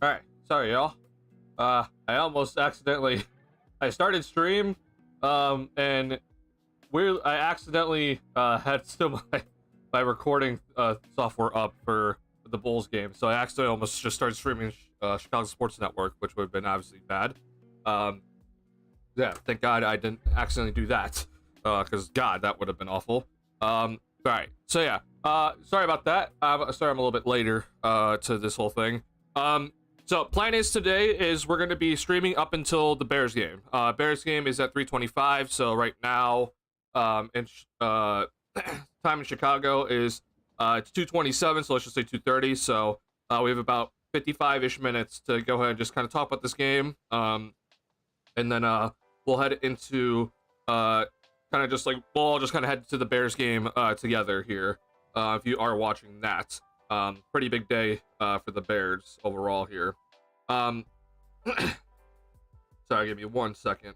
Alright, sorry y'all. I almost accidentally I started stream, and I accidentally had still my recording software up for the Bulls game, so I accidentally almost just started streaming Chicago Sports Network, which would have been obviously bad. Yeah, thank God I didn't accidentally do that, because God, that would have been awful. Alright, so yeah, sorry about that. Sorry I'm a little bit later to this whole thing. So plan is today is we're going to be streaming up until the Bears game. Bears game is at 3:25, so right now in time in Chicago is it's 2:27, so let's just say 2:30. So we have about 55-ish minutes to go ahead and just kind of talk about this game. And then we'll head into kind of just like we'll all just kind of head to the Bears game together here. If you are watching that. Pretty big day for the Bears overall here. Sorry, give me 1 second.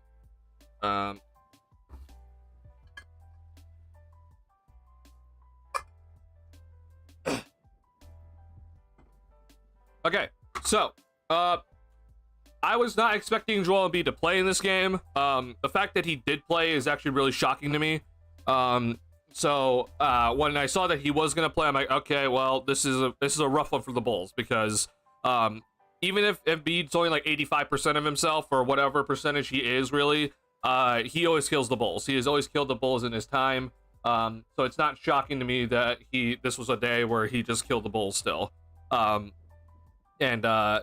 Okay, so I was not expecting Joel Embiid to play in this game. The fact that he did play is actually really shocking to me. So when I saw that he was gonna play, I'm like, okay, well, this is a rough one for the Bulls because even if Embiid's only like 85% of himself or whatever percentage he is really, he always kills the Bulls. He has always killed the Bulls in his time. So it's not shocking to me that this was a day where he just killed the Bulls still. And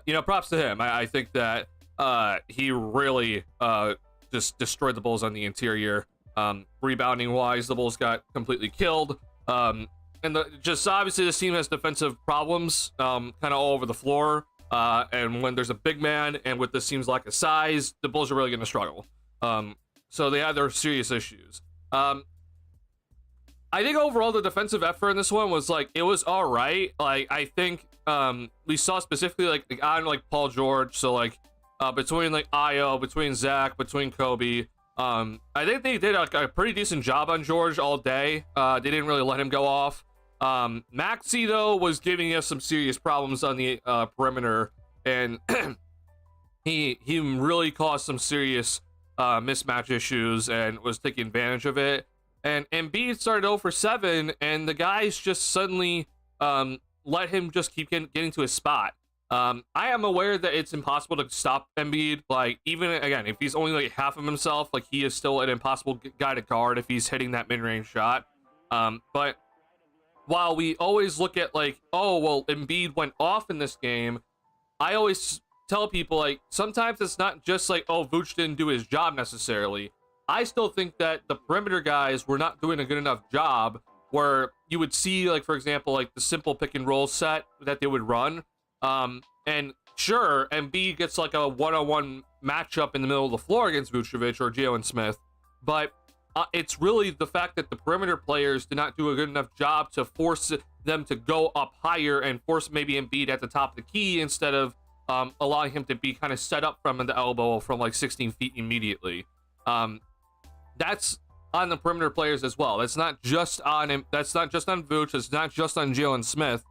you know, props to him. I think that he really just destroyed the Bulls on the interior. Rebounding wise, the Bulls got completely killed. And just obviously this team has defensive problems kind of all over the floor. And when there's a big man and with this team's lack of size, the Bulls are really going to struggle. So they had their serious issues. I think overall the defensive effort in this one was like, it was all right. Like, I think we saw specifically like on like Paul George. So like between like Io, between Zach, between Kobe, I think they did a pretty decent job on George all day. They didn't really let him go off. Maxey though was giving us some serious problems on the perimeter, and he really caused some serious mismatch issues and was taking advantage of it. And Embiid started 0 for 7, and the guys just suddenly let him just keep getting to his spot. I am aware that it's impossible to stop Embiid. Like, even again, if he's only like half of himself, like he is still an impossible guy to guard if he's hitting that mid-range shot. But while we always look at like, oh, well, Embiid went off in this game, I always tell people like, sometimes it's not just like, oh, Vooch didn't do his job necessarily. I still think that the perimeter guys were not doing a good enough job where you would see, like, for example, like the simple pick and roll set that they would run. And sure, Embiid gets like a one-on-one matchup in the middle of the floor against Vucevic or Jalen Smith, but it's really the fact that the perimeter players did not do a good enough job to force them to go up higher and force maybe Embiid at the top of the key instead of allowing him to be kind of set up from the elbow from like 16 feet immediately. That's on the perimeter players as well. That's not just on him. That's not just on Vooch. It's not just on Jalen Smith.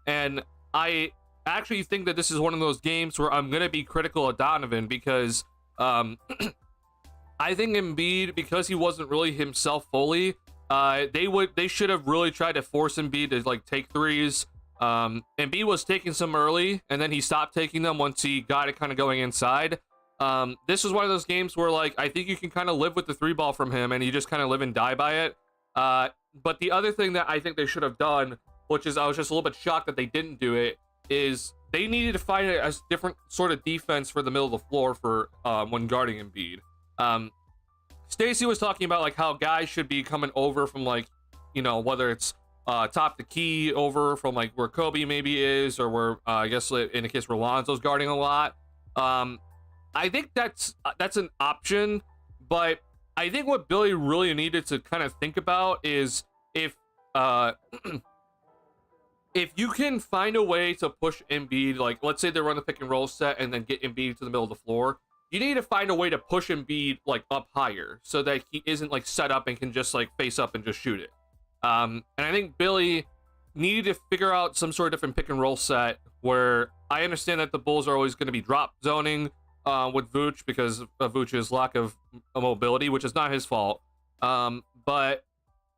And I actually think that this is one of those games where I'm going to be critical of Donovan because I think Embiid, because he wasn't really himself fully, they should have really tried to force Embiid to like take threes. Embiid was taking some early, and then he stopped taking them once he got it kind of going inside. This was one of those games where like I think you can kind of live with the three ball from him, and you just kind of live and die by it. But the other thing that I think they should have done, which is I was just a little bit shocked that they didn't do it, is they needed to find a different sort of defense for the middle of the floor for when guarding Embiid. Stacey was talking about like how guys should be coming over from like, you know, whether it's top the key over from like where Kobe maybe is, or where I guess in the case where Lonzo's guarding a lot. I think that's an option, but I think what Billy really needed to kind of think about is if if you can find a way to push Embiid, like let's say they run the pick and roll set and then get Embiid to the middle of the floor, you need to find a way to push Embiid like up higher so that he isn't like set up and can just like face up and just shoot it. And I think Billy needed to figure out some sort of different pick and roll set where I understand that the Bulls are always going to be drop zoning with Vooch because of Vooch's lack of mobility, which is not his fault. But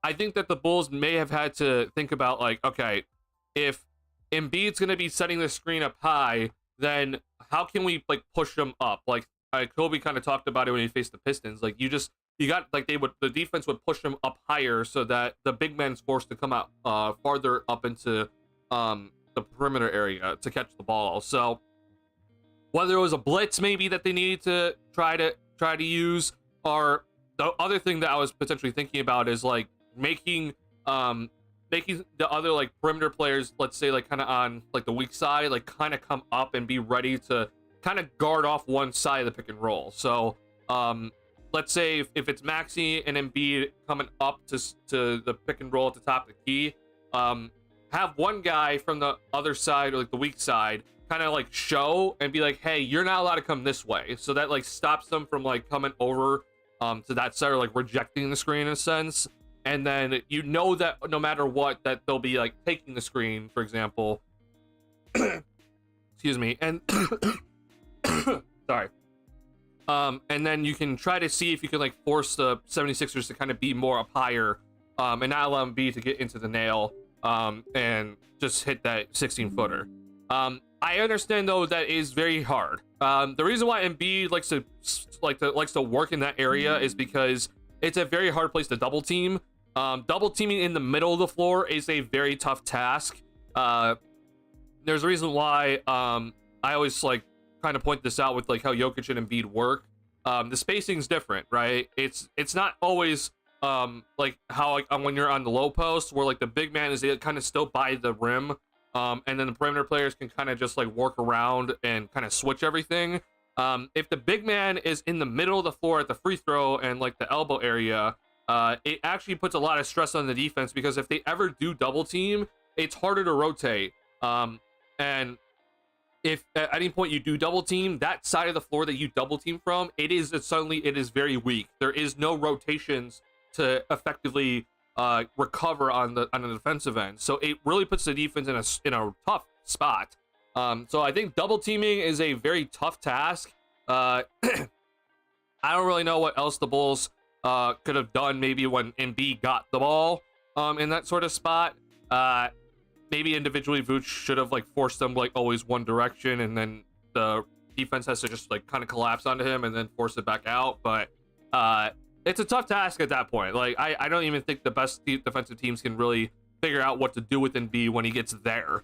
I think that the Bulls may have had to think about, like, okay, if Embiid's going to be setting the screen up high, then how can we, like, push them up? Like, Kobe kind of talked about it when he faced the Pistons. Like, the defense would push them up higher so that the big man's forced to come out farther up into the perimeter area to catch the ball. So whether it was a blitz maybe that they needed to try to use, or the other thing that I was potentially thinking about is like making the other like perimeter players, let's say like kind of on like the weak side, like kind of come up and be ready to kind of guard off one side of the pick and roll. So let's say if it's Maxey and Embiid coming up to the pick and roll at the top of the key, have one guy from the other side, or like the weak side, kind of like show and be like, hey, you're not allowed to come this way. So that like stops them from like coming over to that side, or like rejecting the screen in a sense. And then you know that no matter what, that they'll be like taking the screen, for example. Excuse me. And sorry. And then you can try to see if you can like force the 76ers to kind of be more up higher, and not allow Embiid to get into the nail, and just hit that 16-footer. I understand though that is very hard. The reason why Embiid likes to work in that area is because it's a very hard place to double team. Double teaming in the middle of the floor is a very tough task. There's a reason why I always like kind of point this out with like how Jokic and Embiid work. The spacing's different, right? It's not always like how like when you're on the low post where like the big man is kind of still by the rim, and then the perimeter players can kind of just like work around and kind of switch everything. If the big man is in the middle of the floor at the free throw and like the elbow area, it actually puts a lot of stress on the defense, because if they ever do double team, it's harder to rotate. And if at any point you do double team, that side of the floor that you double team from, it is very weak. There is no rotations to effectively recover on the defensive end. So it really puts the defense in a tough spot. So I think double teaming is a very tough task. I don't really know what else the Bulls could have done maybe when Embiid got the ball in that sort of spot. Maybe individually Vooch should have like forced them like always one direction, and then the defense has to just like kind of collapse onto him and then force it back out. But it's a tough task at that point. Like I don't even think the best defensive teams can really figure out what to do with Embiid when he gets there.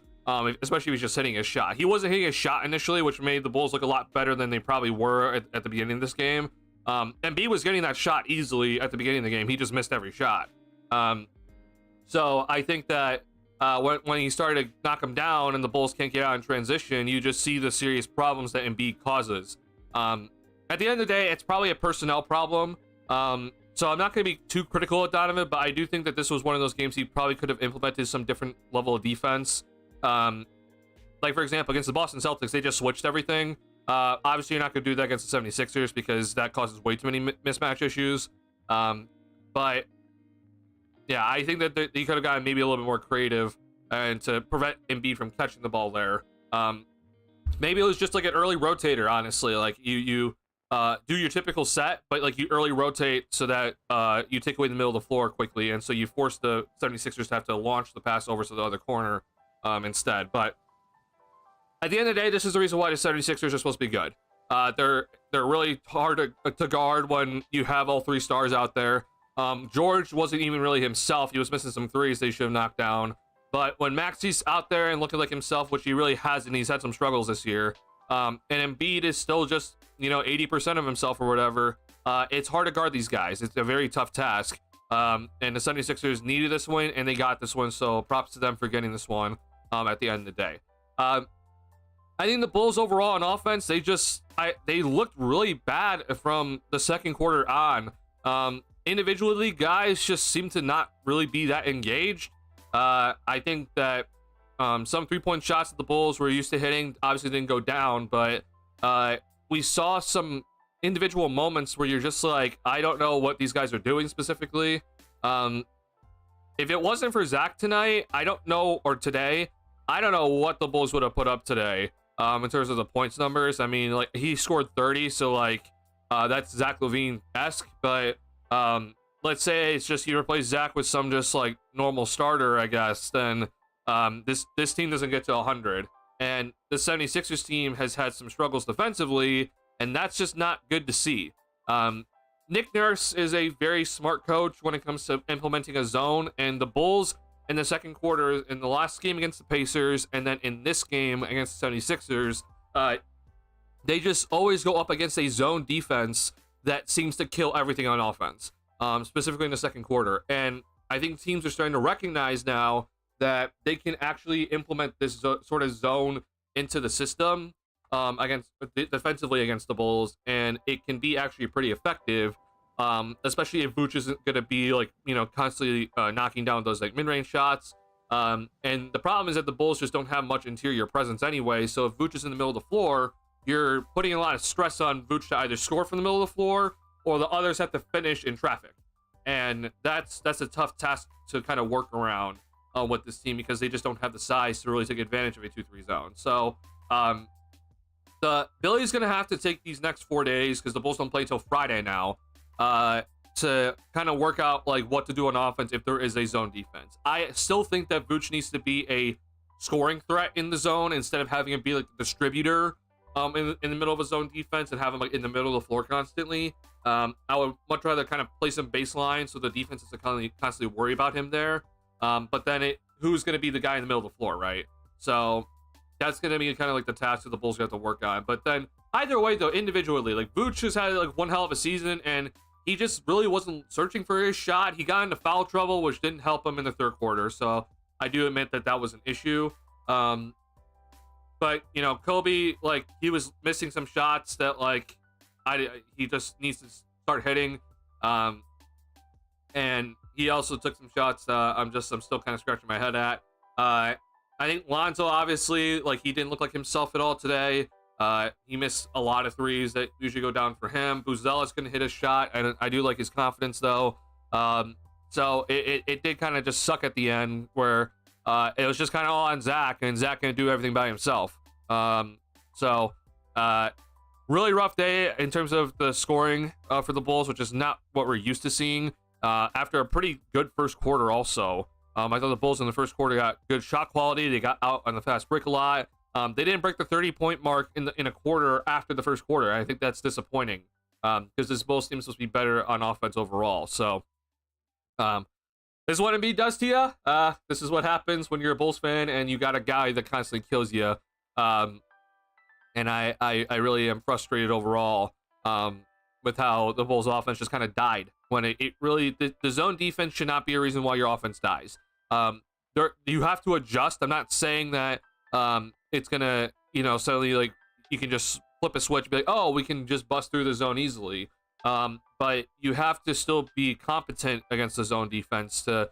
Especially if he's just hitting his shot. He wasn't hitting his shot initially, which made the Bulls look a lot better than they probably were at the beginning of this game. Embiid was getting that shot easily at the beginning of the game. He just missed every shot. So I think that when he started to knock him down and the Bulls can't get out in transition, you just see the serious problems that Embiid causes. At the end of the day, it's probably a personnel problem. So I'm not going to be too critical of Donovan, but I do think that this was one of those games he probably could have implemented some different level of defense. Like, for example, against the Boston Celtics, they just switched everything. Obviously, you're not going to do that against the 76ers because that causes way too many mismatch issues. But yeah, I think that he could have gotten maybe a little bit more creative and to prevent Embiid from catching the ball there. Maybe it was just like an early rotator, honestly. Like you do your typical set, but like you early rotate so that you take away the middle of the floor quickly, and so you force the 76ers to have to launch the pass over to the other corner instead. But at the end of the day, this is the reason why the 76ers are supposed to be good. They're really hard to guard when you have all three stars out there. George wasn't even really himself. He was missing some threes they should have knocked down. But when Maxey's out there and looking like himself, which he really hasn't, he's had some struggles this year. And Embiid is still just, 80% of himself or whatever. It's hard to guard these guys. It's a very tough task. And the 76ers needed this win, and they got this one. So props to them for getting this one at the end of the day. I think the Bulls overall on offense, they looked really bad from the second quarter on. Individually, guys just seem to not really be that engaged. I think that some three-point shots that the Bulls were used to hitting obviously didn't go down, but we saw some individual moments where you're just like, I don't know what these guys are doing specifically. if it wasn't for Zach tonight, I don't know, or today, I don't know what the Bulls would have put up today in terms of the points numbers. I mean, like, he scored 30, so like that's Zach LaVine-esque, but let's say it's just you replace Zach with some just like normal starter, I guess, then this team doesn't get to 100. And the 76ers team has had some struggles defensively, and that's just not good to see. Nick Nurse is a very smart coach when it comes to implementing a zone, and the Bulls in the second quarter, in the last game against the Pacers, and then in this game against the 76ers, they just always go up against a zone defense that seems to kill everything on offense, specifically in the second quarter. And I think teams are starting to recognize now that they can actually implement this sort of zone into the system defensively against the Bulls, and it can be actually pretty effective, especially if Vooch isn't going to be like, constantly knocking down those like mid-range shots. And the problem is that the Bulls just don't have much interior presence anyway, so if Vooch is in the middle of the floor, you're putting a lot of stress on Vooch to either score from the middle of the floor or the others have to finish in traffic. And that's a tough task to kind of work around with this team, because they just don't have the size to really take advantage of a 2-3 zone. So Billy's going to have to take these next 4 days, because the Bulls don't play till Friday now, to kind of work out like what to do on offense if there is a zone defense. I still think that Vooch needs to be a scoring threat in the zone instead of having him be like the distributor in the middle of a zone defense and have him like in the middle of the floor constantly. I would much rather kind of place him baseline so the defense is constantly worry about him there. But then who's going to be the guy in the middle of the floor, right? So that's going to be kind of like the task that the Bulls have to work on. But then either way, though, individually, like Vooch has had like one hell of a season, and he just really wasn't searching for his shot. He got into foul trouble, which didn't help him in the third quarter. So I do admit that was an issue. But Kobe, like, he was missing some shots that like he just needs to start hitting. And he also took some shots I'm still kind of scratching my head at. I think Lonzo, obviously, like, he didn't look like himself at all today. He missed a lot of threes that usually go down for him. Buzella's going to hit a shot, and I do like his confidence, though. So it did kind of just suck at the end, where it was just kind of all on Zach, and Zach going to do everything by himself. Really rough day in terms of the scoring for the Bulls, which is not what we're used to seeing. After a pretty good first quarter also. I thought the Bulls in the first quarter got good shot quality. They got out on the fast break a lot. They didn't break the 30-point mark in a quarter after the first quarter. I think that's disappointing, because this Bulls team is supposed to be better on offense overall. So this is what Embiid does to you. This is what happens when you're a Bulls fan and you got a guy that constantly kills you. And I really am frustrated overall with how the Bulls offense just kind of died when it really, the zone defense should not be a reason why your offense dies. You have to adjust. I'm not saying that it's gonna, suddenly like you can just flip a switch and be like, oh, we can just bust through the zone easily. But you have to still be competent against the zone defense to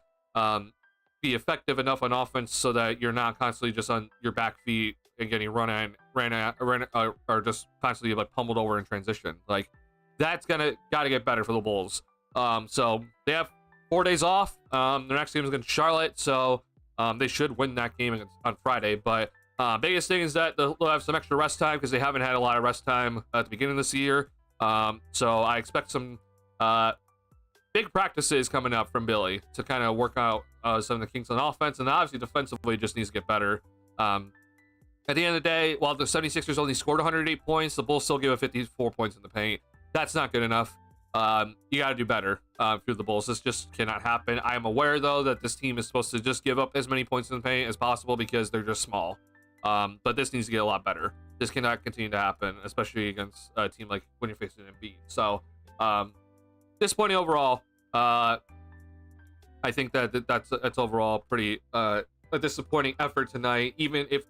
be effective enough on offense so that you're not constantly just on your back feet and getting run at, or just constantly like pummeled over in transition. Like, that's gotta get better for the Bulls. So they have 4 days off. Their next game is against Charlotte, so they should win that game on Friday. But biggest thing is that they'll have some extra rest time, because they haven't had a lot of rest time at the beginning of this year. So I expect some big practices coming up from Billy to kind of work out some of the kinks on offense, and obviously defensively just needs to get better. At the end of the day, while the 76ers only scored 108 points, the Bulls still give it 54 points in the paint. That's not good enough. You got to do better for the Bulls. This just cannot happen. I am aware, though, that this team is supposed to just give up as many points in the paint as possible because they're just small. But this needs to get a lot better. This cannot continue to happen, especially against a team like when you're facing Embiid. So, disappointing overall. I think that's overall pretty a disappointing effort tonight, even if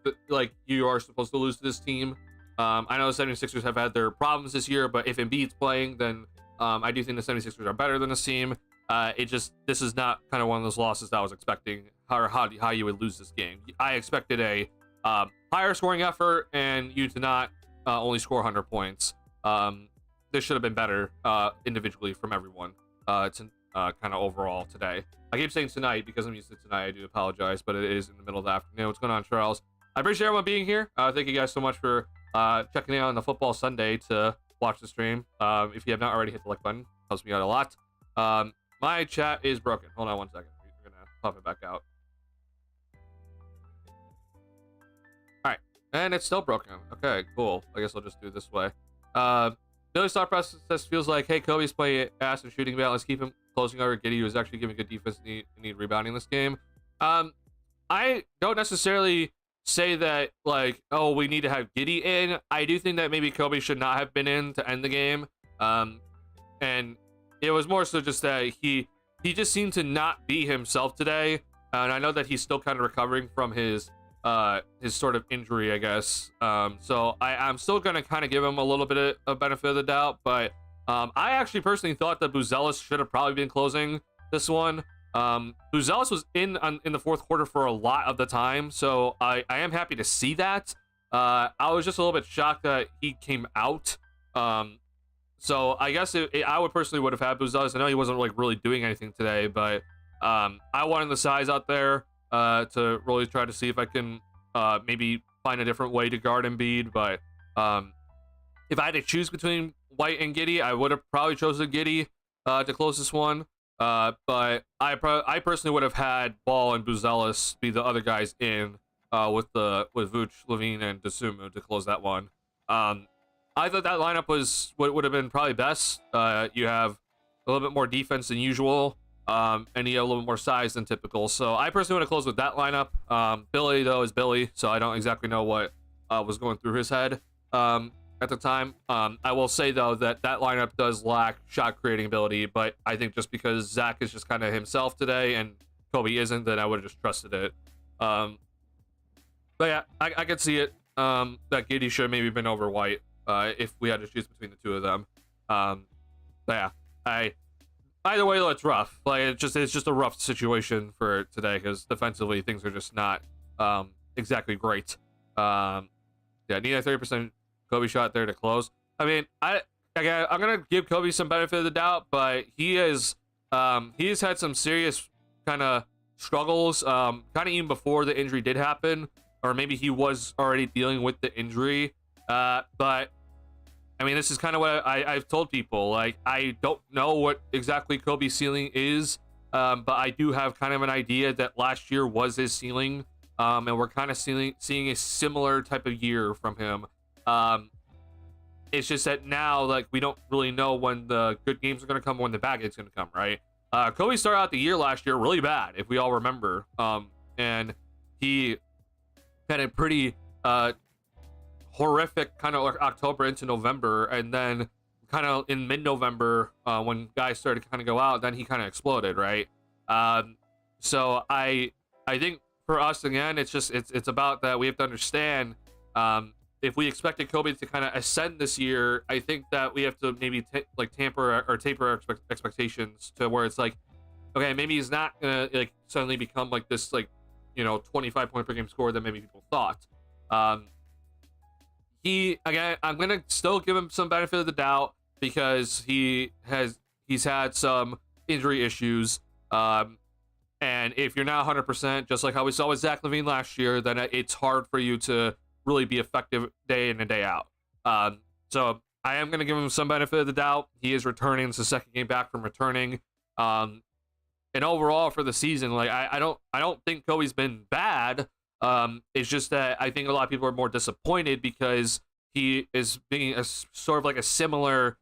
you are supposed to lose to this team. I know the 76ers have had their problems this year, but if Embiid's playing, then I do think the 76ers are better than this team. This is not kind of one of those losses that I was expecting, how you would lose this game. I expected a higher scoring effort and you to not only score 100 points. This should have been better individually from everyone kind of overall today. I keep saying tonight because I'm used to tonight. I do apologize, but it is in the middle of the afternoon. What's going on, Charles? I appreciate everyone being here. Thank you guys so much for checking in on the football Sunday to watch the stream. If you have not already, hit the like button. Helps me out a lot. My chat is broken. Hold on one second. We're gonna pop it back out. All right, and it's still broken. Okay, cool. I guess I'll just do it this way. Billy's thought process feels like, hey, Kobe's playing ass and shooting bad. Let's keep him closing over Giddy, who's actually giving good defense and need rebounding this game. I don't necessarily say that, like, oh, we need to have Giddy in. I do think that maybe Kobe should not have been in to end the game. And it was more so just that he just seemed to not be himself today. And I know that he's still kind of recovering from his sort of injury, I guess. So I'm still going to kind of give him a little bit of benefit of the doubt, but I actually personally thought that Buzelis should have probably been closing this one. Buzelis was in the fourth quarter for a lot of the time, so I am happy to see that. I was just a little bit shocked that he came out. So I guess I would personally would have had Buzelis. I know he wasn't like really doing anything today, but I wanted the size out there to really try to see if I can maybe find a different way to guard Embiid. But if I had to choose between White and Giddy, I would have probably chosen Giddy to close this one. But I personally would have had Ball and Buzelis be the other guys in with Vooch, Levine, and Dosunmu to close that one. I thought that lineup would have been probably best. You have a little bit more defense than usual. And you have a little more size than typical. So I personally want to close with that lineup. Billy, though, is Billy, so I don't exactly know what was going through his head at the time. I will say, though, that lineup does lack shot creating ability, but I think just because Zach is just kind of himself today and Kobe isn't, then I would have just trusted it. But yeah, I could see it, that Giddy should have maybe been over White if we had to choose between the two of them. But yeah, either way, though, it's rough. Like it's just a rough situation for today because defensively things are just not exactly great. Yeah, need a 30% Kobe shot there to close. I mean, I'm gonna give Kobe some benefit of the doubt, but he has had some serious kind of struggles, kind of even before the injury did happen, or maybe he was already dealing with the injury. But I mean, this is kind of what I've told people. Like, I don't know what exactly Kobe's ceiling is, but I do have kind of an idea that last year was his ceiling, and we're kind of seeing a similar type of year from him. It's just that now, like, we don't really know when the good games are going to come, when the bad games are going to come, right? Kobe started out the year last year really bad, if we all remember, and he had a pretty horrific kind of October into November, and then kind of in mid-November when guys started to kind of go out, then he kind of exploded, right? So I think for us, again, it's about that we have to understand, if we expected Kobe to kind of ascend this year, I think that we have to maybe taper our expectations to where it's like, okay, maybe he's not gonna like suddenly become like this, like, 25 point per game scorer that maybe people thought. I'm gonna still give him some benefit of the doubt because he's had some injury issues. And if you're not 100%, just like how we saw with Zach LaVine last year, then it's hard for you to really be effective day in and day out. So I am gonna give him some benefit of the doubt. He is returning. It's the second game back from returning. And overall for the season, like I don't think Kobe's been bad. It's just that I think a lot of people are more disappointed because he is being a sort of like a similar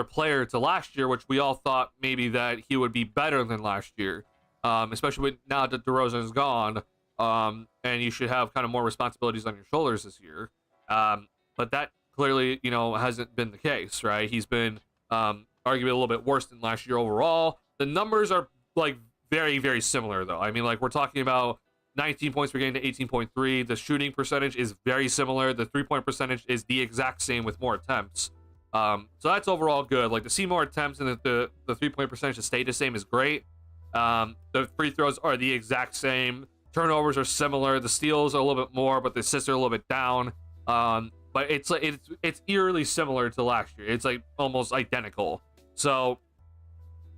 player to last year, which we all thought maybe that he would be better than last year, especially now that DeRozan is gone, and you should have kind of more responsibilities on your shoulders this year. But that clearly, hasn't been the case, right? He's been arguably a little bit worse than last year overall. The numbers are like very, very similar, though. I mean, like, we're talking about 19 points per game to 18.3. The shooting percentage is very similar. The 3-point percentage is the exact same with more attempts. So that's overall good. Like, to see more attempts and the 3-point percentage to stay the same is great. The free throws are the exact same. Turnovers are similar. The steals are a little bit more, but the assists are a little bit down. But it's eerily similar to last year. It's like almost identical. So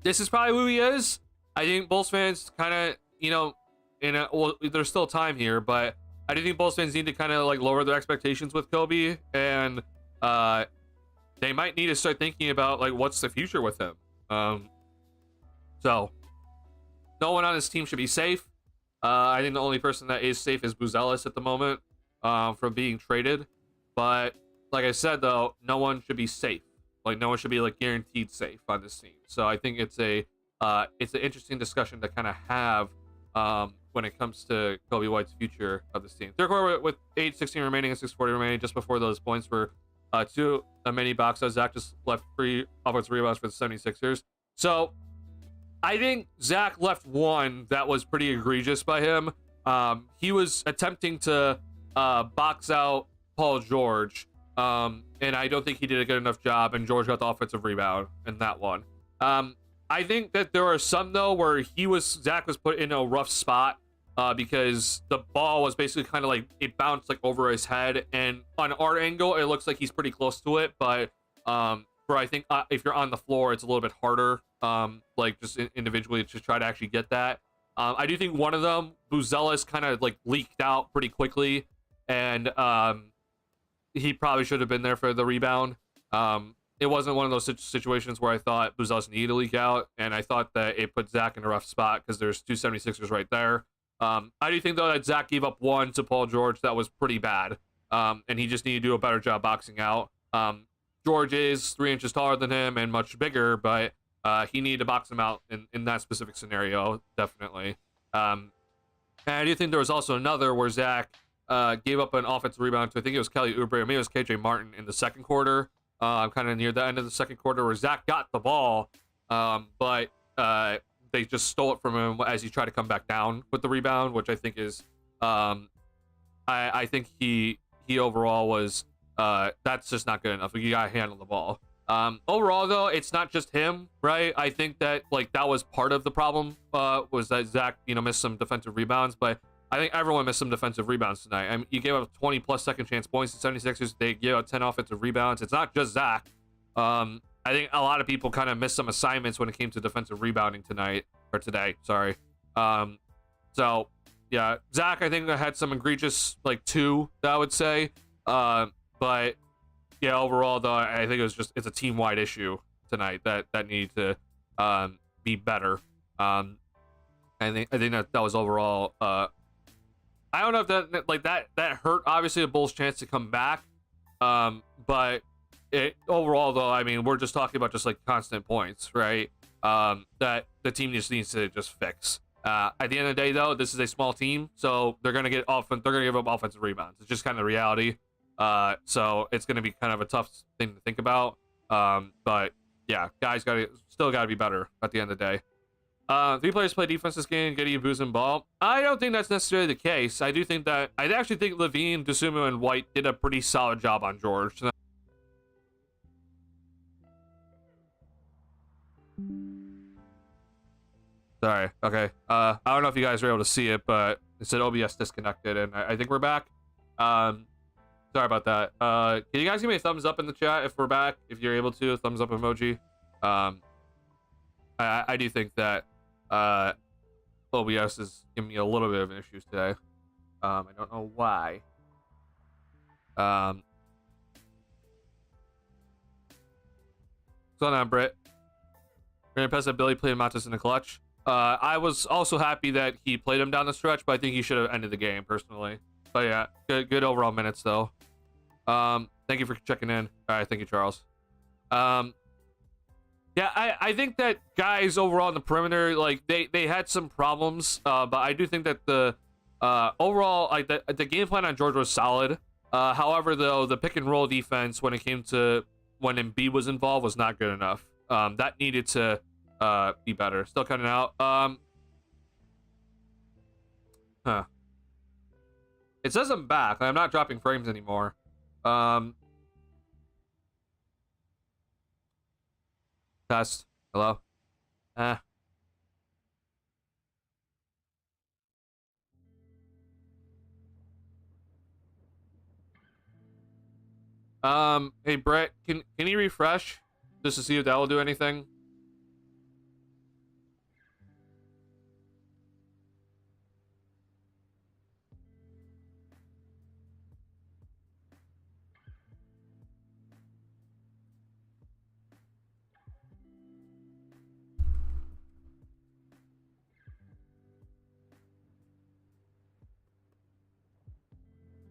this is probably who he is. I think Bulls fans kind of, you know, well, there's still time here, but I do think Bulls fans need to kind of like lower their expectations with Kobe, and they might need to start thinking about like what's the future with him. So no one on his team should be safe. I think the only person that is safe is Buzelis at the moment, from being traded. But like I said, though, no one should be safe. Like no one should be like guaranteed safe on this team. So I think it's an interesting discussion to kind of have when it comes to Kobe White's future of this team. Third quarter with 8:16 remaining and 6:40 remaining, just before those points were two mini box outs. Zach just left 3 offensive rebounds for the 76ers. So I think Zach left one that was pretty egregious by him. He was attempting to box out Paul George, and I don't think he did a good enough job, and George got the offensive rebound in that one. I think that there are some, though, where Zach was put in a rough spot because the ball was basically kind of like, it bounced like over his head, and on our angle, it looks like he's pretty close to it, but for I think if you're on the floor, it's a little bit harder, like just individually to try to actually get that. I do think one of them, Buzelis, kind of like leaked out pretty quickly, and he probably should have been there for the rebound. It wasn't one of those situations where I thought Buzelis needed to leak out, and I thought that it put Zach in a rough spot because there's 2 76ers right there. I do think, though, that Zach gave up one to Paul George that was pretty bad, and he just needed to do a better job boxing out. George is 3 inches taller than him and much bigger, but he needed to box him out in that specific scenario, definitely. And I do think there was also another where Zach gave up an offensive rebound to, I think it was Kelly Oubre, or maybe it was KJ Martin in the second quarter, kind of near the end of the second quarter, where Zach got the ball, but they just stole it from him as he tried to come back down with the rebound, which I think is, I think he overall was, that's just not good enough. You gotta handle the ball. Overall, though, it's not just him, right? I think that like that was part of the problem, was that Zach, missed some defensive rebounds, but I think everyone missed some defensive rebounds tonight. I mean, you gave up 20 plus second chance points to 76ers. They gave out 10 offensive rebounds. It's not just Zach. I think a lot of people kind of missed some assignments when it came to defensive rebounding today. Sorry. So yeah, Zach, I think had some egregious, like 2, I would say. But yeah, overall, though, I think it's a team-wide issue tonight that needed to be better. I think that was overall. I don't know if that hurt obviously the Bulls' chance to come back. But overall, though, I mean, we're just talking about just like constant points, right? That the team just needs to just fix. At the end of the day, though, this is a small team, so they're gonna give up offensive rebounds. It's just kind of reality. So it's gonna be kind of a tough thing to think about. But yeah, guys still gotta be better at the end of the day. 3 players play defense this game, Giddey, Booz, and Ball. I don't think that's necessarily the case. I actually think Levine, Dosunmu, and White did a pretty solid job on George. Sorry. Okay. I don't know if you guys were able to see it, but it said OBS disconnected, and I think we're back. Sorry about that. Can you guys give me a thumbs up in the chat if we're back? If you're able to, a thumbs up emoji. I do think that OBS is giving me a little bit of issues today. I don't know why. What's going on, Britt? Very impressed that Billy played Matas in the clutch. I was also happy that he played him down the stretch, but I think he should have ended the game personally. But yeah, good overall minutes though. Thank you for checking in. All right, thank you, Charles. Yeah, I think that guys overall in the perimeter, like they had some problems, but I do think that the overall, like the game plan on George was solid. However, though, the pick and roll defense when when Embiid was involved was not good enough. That needed to be better. Still cutting out. It says I'm back. I'm not dropping frames anymore. Test. Hello. Hey Brett, can you refresh just to see if that will do anything?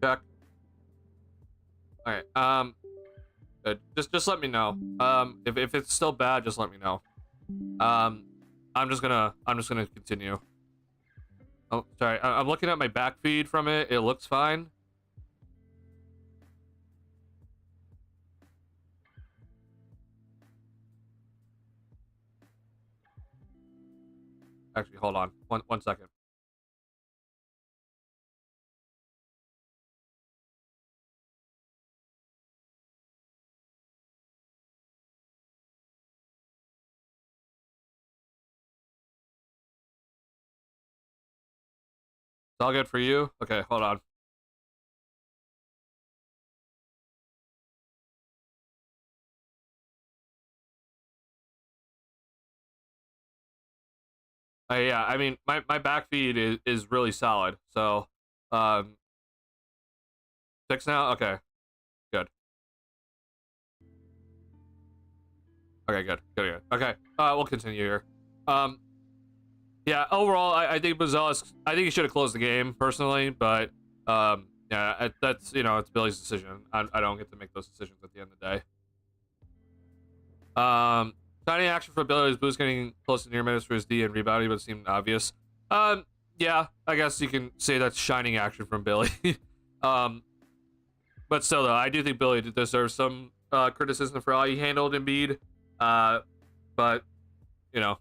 check. All right. Good. Just let me know. If it's still bad, just let me know. I'm just gonna continue. Oh, sorry. I'm looking at my back feed from it. It looks fine. Actually, hold on. One second. It's all good for you? Okay, hold on. Yeah, I mean, my back feed is really solid. So, um, 6 now? Okay, good. Okay, good. Okay, we'll continue here. Yeah, overall, I think Bazelis, I think he should have closed the game, personally, but, yeah, that's, you know, it's Billy's decision. I don't get to make those decisions at the end of the day. Signing action for Billy is Boost getting close to near minutes for his D and rebounding, but it seemed obvious. Yeah, I guess you can say that's shining action from Billy. But still, though, I do think Billy deserves some criticism for how he handled Embiid. But you know,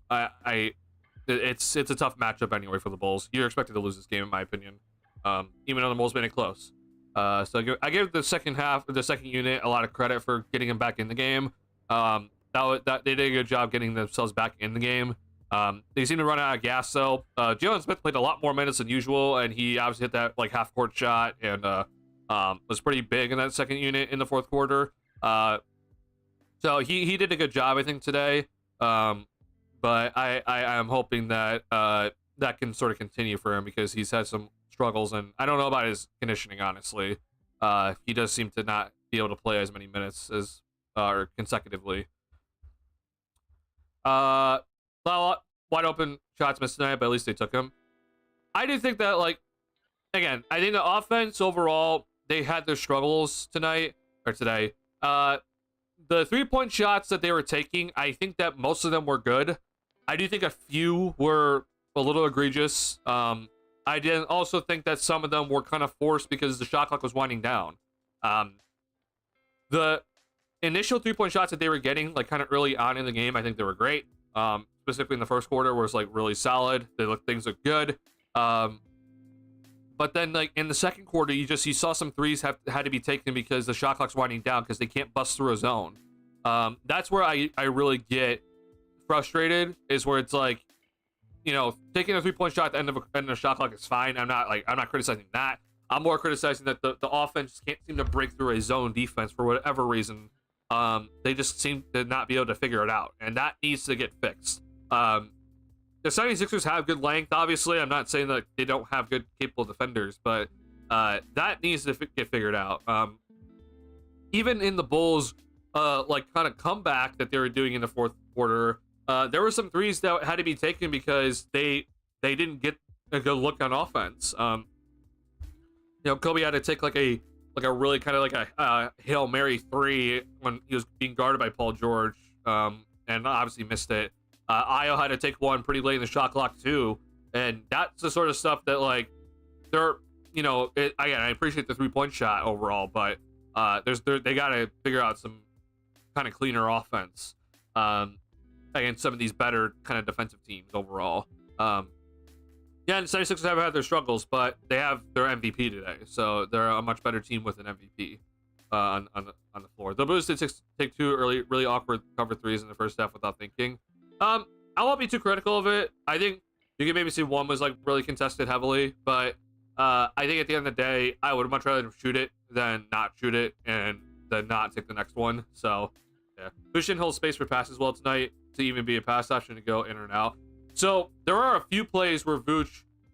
it's a tough matchup anyway for the Bulls. You're expected to lose this game, in my opinion. Even though the Bulls made it close. So I give the second half, the second unit, a lot of credit for getting him back in the game. That they did a good job getting themselves back in the game. They seem to run out of gas though. Jalen Smith played a lot more minutes than usual, and he obviously hit that like half court shot and was pretty big in that second unit in the fourth quarter. So he did a good job, I think, today. But I am hoping that that can sort of continue for him because he's had some struggles, and I don't know about his conditioning, honestly. He does seem to not be able to play as many minutes as or consecutively. Well, wide open shots missed tonight, but at least they took them. I do think that, like, again, I think the offense overall, they had their struggles tonight or today. The 3-point shots that they were taking, I think that most of them were good. I do think a few were a little egregious. I did also think that some of them were kind of forced because the shot clock was winding down. The initial 3-point shots that they were getting, like, kind of early on in the game, I think they were great. Specifically in the first quarter, was like really solid. Things looked good. But then, like, in the second quarter, you saw some threes had to be taken because the shot clock's winding down because they can't bust through a zone. That's where I really get frustrated, is where it's like, you know, taking a 3-point shot at the end of a shot clock is fine. I'm not criticizing that. I'm more criticizing that the offense can't seem to break through a zone defense for whatever reason. They just seem to not be able to figure it out, and that needs to get fixed. The 76ers have good length, obviously. I'm not saying that they don't have good, capable defenders, but that needs to get figured out. Even in the Bulls, like, kind of comeback that they were doing in the fourth quarter, there were some threes that had to be taken because they didn't get a good look on offense. You know, Kobe had to take like a really kind of like a Hail Mary 3 when he was being guarded by Paul George, and obviously missed it. Io had to take one pretty late in the shot clock too, and that's the sort of stuff that, like, they're, you know, again, I appreciate the 3-point shot overall, but they got to figure out some kind of cleaner offense against some of these better kind of defensive teams overall. Yeah, and the 76ers have had their struggles, but they have their MVP today, so they're a much better team with an MVP on the floor. The Bulls did take 2 early, really awkward cover 3s in the first half without thinking. I won't be too critical of it. I think you can maybe see one was like really contested heavily, but I think at the end of the day, I would much rather shoot it than not shoot it and then not take the next one. So yeah, Bush didn't hold space for passes well tonight to even be a pass option to go in or out. So there are a few plays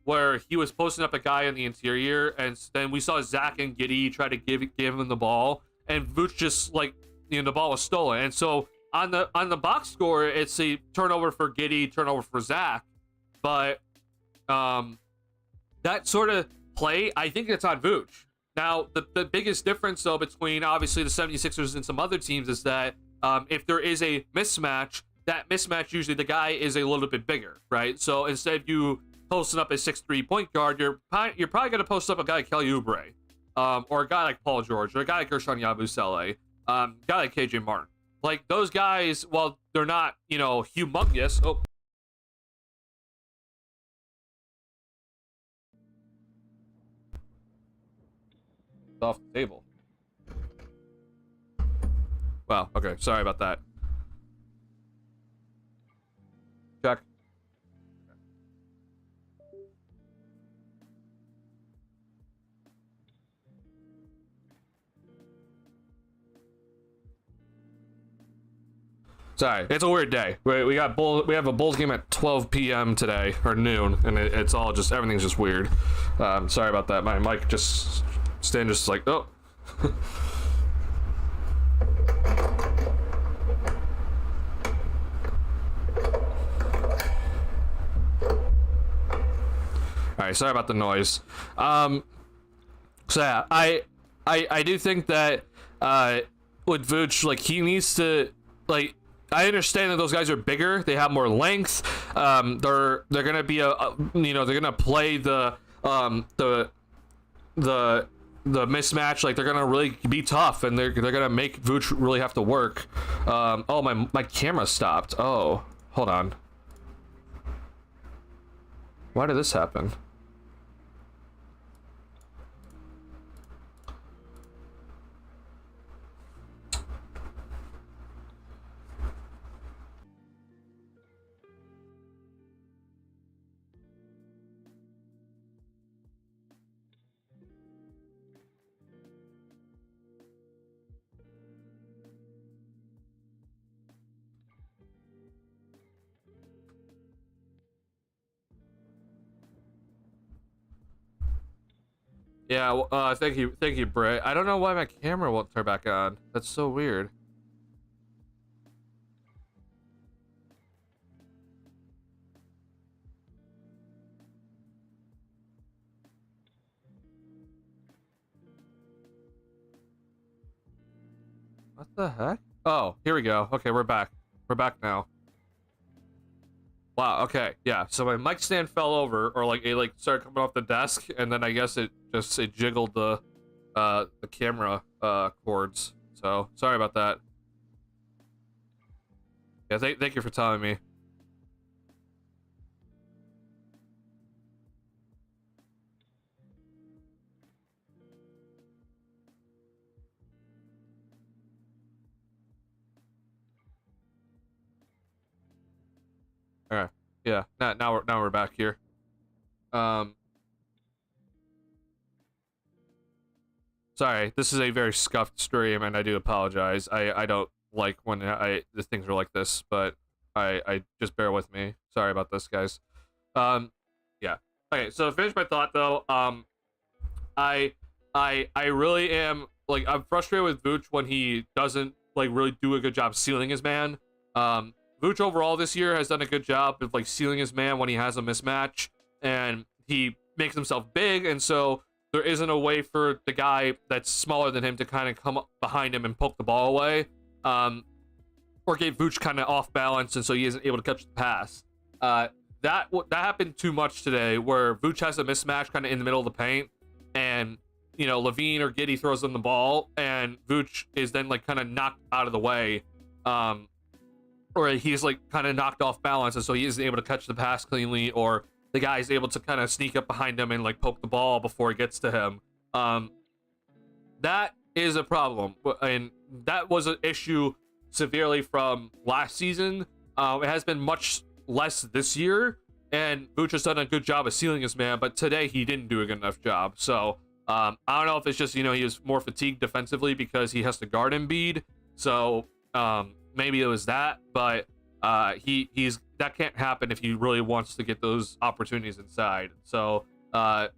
where he was posting up a guy in the interior, and then we saw Zach and Giddey try to give him the ball, and Vooch just, like, you know, the ball was stolen. And so on the box score, it's a turnover for Giddey, turnover for Zach, but that sort of play, I think it's on Vooch. Now, the biggest difference, though, between obviously the 76ers and some other teams is that if there is a mismatch, that mismatch, usually the guy is a little bit bigger, right? So instead of you posting up a 6'3" point guard, you're probably going to post up a guy like Kelly Oubre, or a guy like Paul George, or a guy like Gershon Yabusele, guy like KJ Martin. Like, those guys, while they're not, humongous. Oh. Off the table. Wow, okay, sorry about that. Check. Sorry, it's a weird day. We have a Bulls game at 12 p.m. today, or noon, and it's all just, everything's just weird. Sorry about that. My mic just like, oh. Alright, sorry about the noise. So yeah, I do think that with Vooch, like, he needs to, like, I understand that those guys are bigger, they have more length. They're gonna be they're gonna play the mismatch, like, they're gonna really be tough, and they're gonna make Vooch really have to work. Oh, my camera stopped. Oh, hold on. Why did this happen? Yeah, well, thank you, Britt. I don't know why my camera won't turn back on. That's so weird. What the heck? Oh, here we go. Okay, we're back. We're back now. Wow, okay, yeah. So my mic stand fell over, or like it started coming off the desk, and then I guess it jiggled the camera cords. So sorry about that. Yeah, thank you for telling me. All right. Yeah. Now we're back here. Sorry, this is a very scuffed stream, and I do apologize. I don't like when the things are like this, but I just bear with me. Sorry about this, guys. Yeah. Okay, so to finish my thought though, I really am, like, I'm frustrated with Vooch when he doesn't, like, really do a good job sealing his man. Vooch overall this year has done a good job of, like, sealing his man when he has a mismatch, and he makes himself big, and so there isn't a way for the guy that's smaller than him to kind of come up behind him and poke the ball away, or get Vooch kind of off balance, and so he isn't able to catch the pass. That happened too much today, where Vooch has a mismatch kind of in the middle of the paint, and Levine or Giddey throws him the ball, and Vooch is then, like, kind of knocked out of the way, or he's, like, kind of knocked off balance, and so he isn't able to catch the pass cleanly, or the guy is able to kind of sneak up behind him and, like, poke the ball before it gets to him. That is a problem, and that was an issue severely from last season. It has been much less this year, and Vooch has done a good job of sealing his man, but today he didn't do a good enough job. So I don't know if it's just, he was more fatigued defensively because he has to guard Embiid, so maybe it was that, but he's that can't happen if he really wants to get those opportunities inside. So I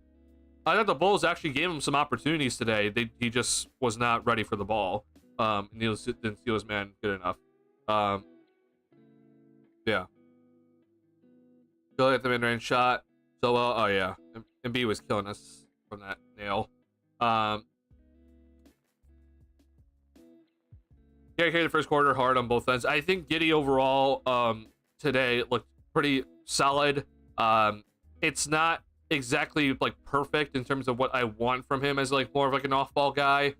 thought the Bulls actually gave him some opportunities today. He just was not ready for the ball, and he didn't steal his man good enough. Yeah. Really at the mid-range shot. So well, oh yeah, Embiid was killing us from that nail. carried the first quarter hard on both ends. I think Giddey overall today looked pretty solid. It's not exactly like perfect in terms of what I want from him as like more of like an off-ball guy.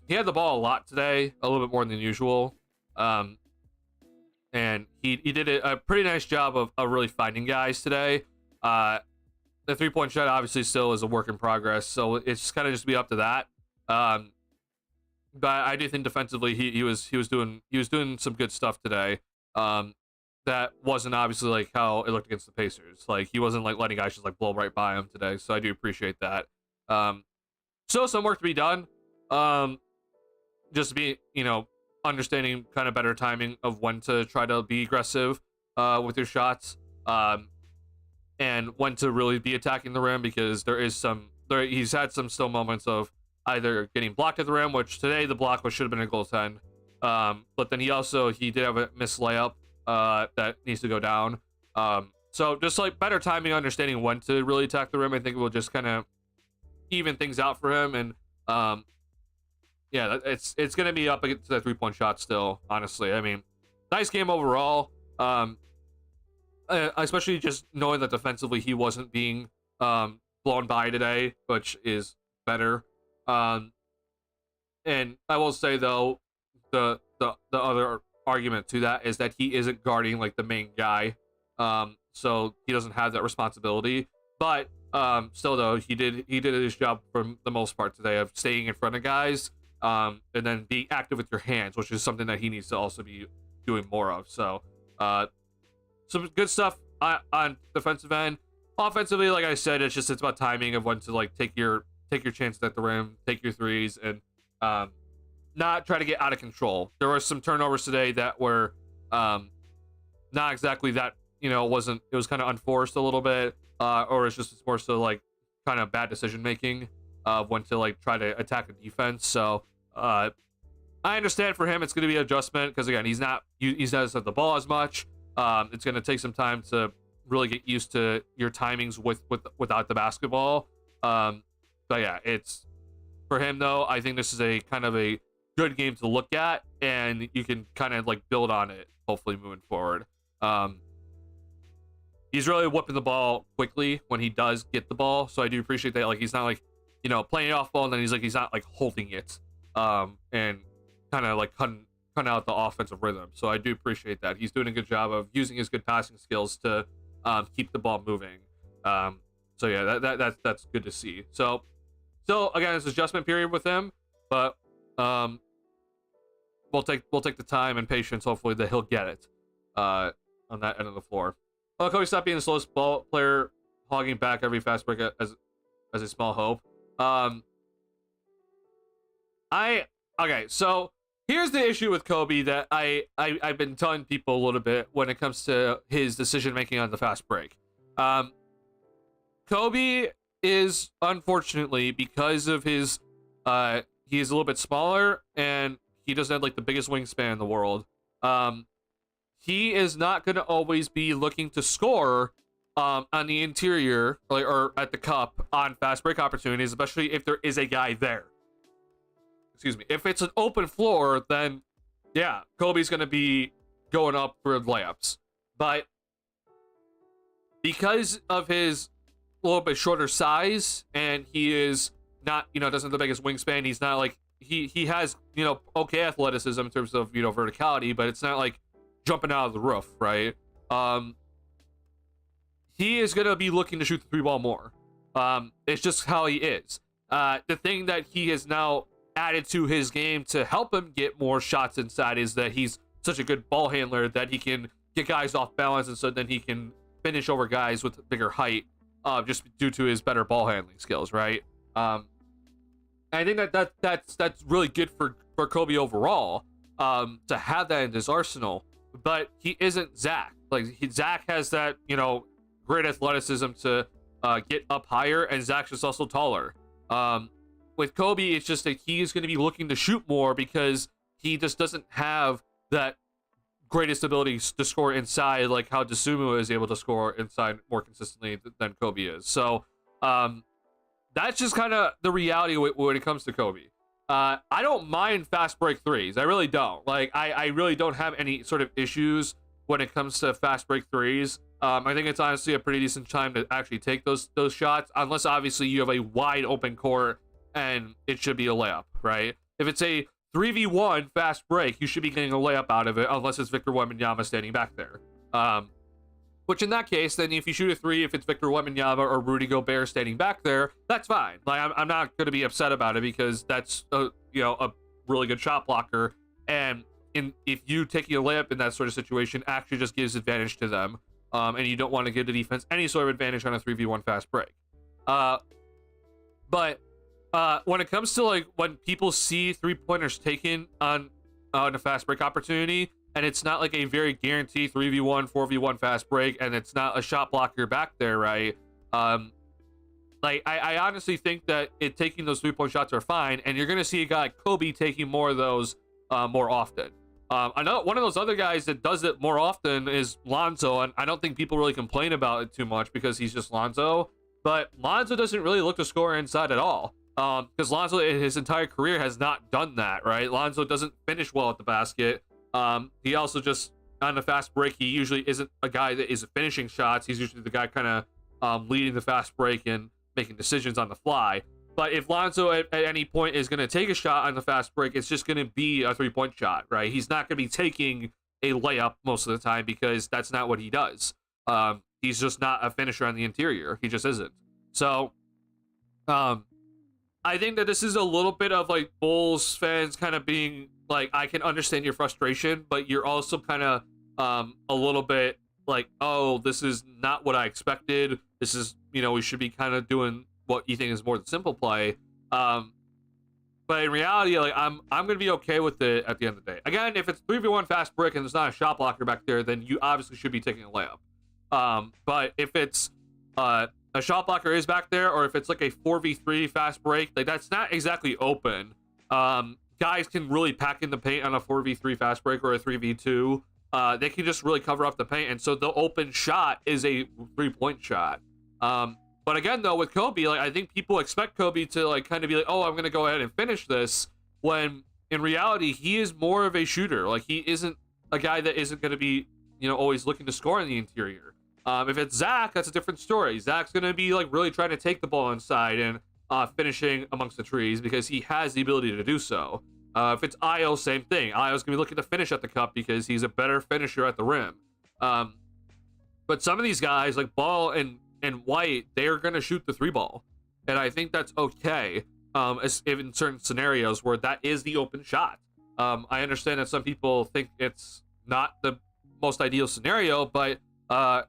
He had the ball a lot today, a little bit more than usual. And he did a pretty nice job of really finding guys today. The 3-point shot obviously still is a work in progress, so it's kind of just be up to that. But I do think defensively he was doing some good stuff today. That wasn't obviously like how it looked against the Pacers. Like he wasn't like letting guys just like blow right by him today. So I do appreciate that. Still some work to be done. Just to be, understanding kind of better timing of when to try to be aggressive with your shots. And when to really be attacking the rim, because he's had some still moments of either getting blocked at the rim, which today the block should have been a goaltend. But then he did have a missed layup that needs to go down. So just like better timing, understanding when to really attack the rim, I think will just kind of even things out for him. And yeah, it's gonna be up against that 3-point shot still. Honestly, I mean, nice game overall. Especially just knowing that defensively he wasn't being blown by today, which is better. And I will say though, the other argument to that is that he isn't guarding like the main guy, so he doesn't have that responsibility. But still though, he did his job for the most part today of staying in front of guys, and then being active with your hands, which is something that he needs to also be doing more of. So some good stuff on defensive end. Offensively, like I said, it's about timing of when to like take your chances at the rim, take your threes, and not try to get out of control. There were some turnovers today that were not exactly that, it was kind of unforced a little bit, or it's just more so like kind of bad decision making of when to like try to attack a defense. So I understand for him it's going to be an adjustment, because again he's not at the ball as much. It's going to take some time to really get used to your timings without the basketball. But yeah, it's for him though. I think this is a kind of a good game to look at, and you can kind of like build on it hopefully moving forward. He's really whipping the ball quickly when he does get the ball, so I do appreciate that. Like he's not like playing off ball and then he's not like holding it and kind of like cutting out the offensive rhythm. So I do appreciate that. He's doing a good job of using his good passing skills to keep the ball moving. So yeah, that's good to see. So still, again, it's adjustment period with him, but we'll take the time and patience, hopefully, that he'll get it on that end of the floor. Well, Kobe stopped being the slowest ball player, hogging back every fast break as a small hope. Okay, so here's the issue with Kobe that I've been telling people a little bit when it comes to his decision making on the fast break. Kobe is, unfortunately, because of his he is a little bit smaller and he doesn't have like the biggest wingspan in the world. He is not going to always be looking to score on the interior or at the cup on fast break opportunities, especially if there is a guy there. Excuse me. If it's an open floor, then yeah, Kobe's going to be going up for layups. But because of his little bit shorter size, and he is not, doesn't have the biggest wingspan, he's not like, he has, okay athleticism in terms of, verticality, but it's not like jumping out of the roof, right? He is going to be looking to shoot the 3-ball more. It's just how he is. The thing that he has now added to his game to help him get more shots inside is that he's such a good ball handler that he can get guys off balance, and so then he can finish over guys with bigger height, just due to his better ball handling skills, right? I think that's really good for Kobe overall, to have that in his arsenal. But he isn't Zach. Zach has that, great athleticism to get up higher, and Zach's just also taller. With Kobe, it's just that he's going to be looking to shoot more because he just doesn't have that greatest ability to score inside, like how Dosunmu is able to score inside more consistently than Kobe is. So that's just kind of the reality when it comes to Kobe. I don't mind fast break threes. I really don't. Like, I really don't have any sort of issues when it comes to fast break threes. I think it's honestly a pretty decent time to actually take those shots, unless obviously you have a wide open court and it should be a layup, right? If it's a 3v1 fast break, you should be getting a layup out of it, unless it's Victor Wembanyama standing back there. Which in that case, then if you shoot a three, if it's Victor Wembanyama or Rudy Gobert standing back there, that's fine. Like, I'm not going to be upset about it, because that's a really good shot blocker, and if you taking a layup in that sort of situation actually just gives advantage to them, and you don't want to give the defense any sort of advantage on a 3v1 fast break. But when it comes to like when people see 3-pointers taken on a fast break opportunity, and it's not like a very guaranteed 3v1, 4v1 fast break, and it's not a shot blocker back there, right? Like, I honestly think that taking those 3-point shots are fine, and you're going to see a guy like Kobe taking more of those more often. I know one of those other guys that does it more often is Lonzo, and I don't think people really complain about it too much because he's just Lonzo, but Lonzo doesn't really look to score inside at all. Because Lonzo in his entire career has not done that, right? Lonzo doesn't finish well at the basket. He also just, on the fast break, he usually isn't a guy that is finishing shots. He's usually the guy kind of leading the fast break and making decisions on the fly. But if Lonzo at any point is going to take a shot on the fast break, it's just going to be a 3-point shot, right? He's not going to be taking a layup most of the time, because that's not what he does. He's just not a finisher on the interior. He just isn't. So, I think that this is a little bit of like Bulls fans kind of being like, I can understand your frustration, but you're also kind of a little bit like, oh, this is not what I expected. This is, we should be kind of doing what you think is more the simple play. But in reality, like, I'm gonna be okay with it at the end of the day. Again, if it's 3v1 fast break and there's not a shot blocker back there, then you obviously should be taking a layup. But if it's a shot blocker is back there, or if it's like a 4v3 fast break, like, that's not exactly open. Guys can really pack in the paint on a 4v3 fast break or a 3v2. They can just really cover up the paint, and so the open shot is a 3-point shot. But again, though, with Kobe, like, I think people expect Kobe to like kind of be like, oh, I'm gonna go ahead and finish this, when in reality he is more of a shooter. Like, he isn't a guy that isn't gonna be always looking to score in the interior. If it's Zach, that's a different story. Zach's gonna be like really trying to take the ball inside and finishing amongst the trees, because he has the ability to do so. If it's Io, same thing. Io's gonna be looking to finish at the cup because he's a better finisher at the rim. But some of these guys like Ball and White, they're gonna shoot the 3-ball, and I think that's okay. In certain scenarios where that is the open shot. I understand that some people think it's not the most ideal scenario, but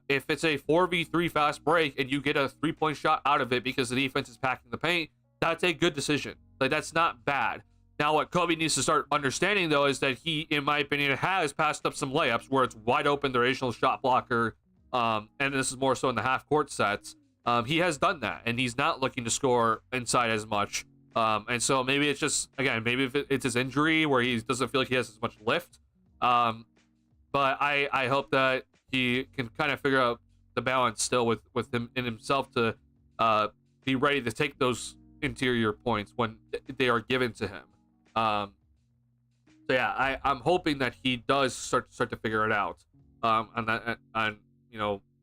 if it's a 4v3 fast break and you get a 3-point shot out of it because the defense is packing the paint, that's a good decision. Like, that's not bad. Now, what Kobe needs to start understanding, though, is that he, in my opinion, has passed up some layups where it's wide open, the original shot blocker, and this is more so in the half-court sets. He has done that, and he's not looking to score inside as much. And so maybe it's just, again, maybe if it's his injury where he doesn't feel like he has as much lift. But I hope that he can kind of figure out the balance still with him in himself to be ready to take those interior points when they are given to him. So yeah, I'm hoping that he does start to figure it out on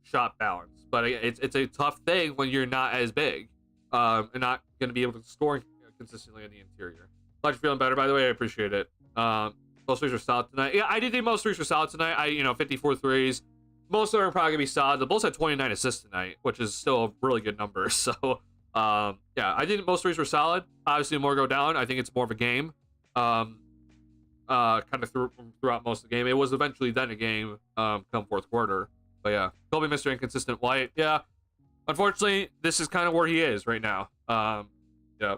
shot balance. But it's a tough thing when you're not as big and not going to be able to score consistently in the interior. Glad you're feeling better, by the way. I appreciate it. Most threes were solid tonight. Yeah, I did think most threes were solid tonight. 54 threes. Most of them are probably gonna be solid. The Bulls had 29 assists tonight, which is still a really good number. So yeah, I think most threes were solid. Obviously, more go down. I think it's more of a game. Kind of throughout most of the game. It was eventually then a game come fourth quarter. But yeah, Kobe, Mr. Inconsistent White. Yeah, unfortunately, this is kind of where he is right now. Yeah.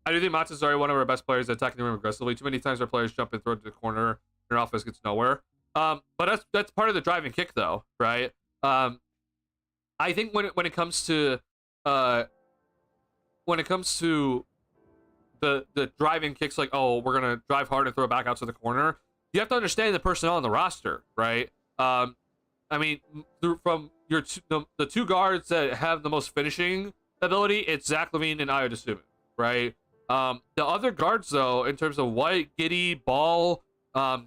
I do think Mata's already one of our best players at attacking the rim aggressively. Too many times our players jump and throw to the corner, and our offense gets nowhere. But that's part of the drive and kick, though, right? I think when it comes to the driving kicks, like, oh, we're gonna drive hard and throw it back out to the corner, you have to understand the personnel on the roster, right? I mean, from the two guards that have the most finishing ability, it's Zach LaVine and Ayo Dosunmu, right? The other guards, though, in terms of White, Giddy, Ball,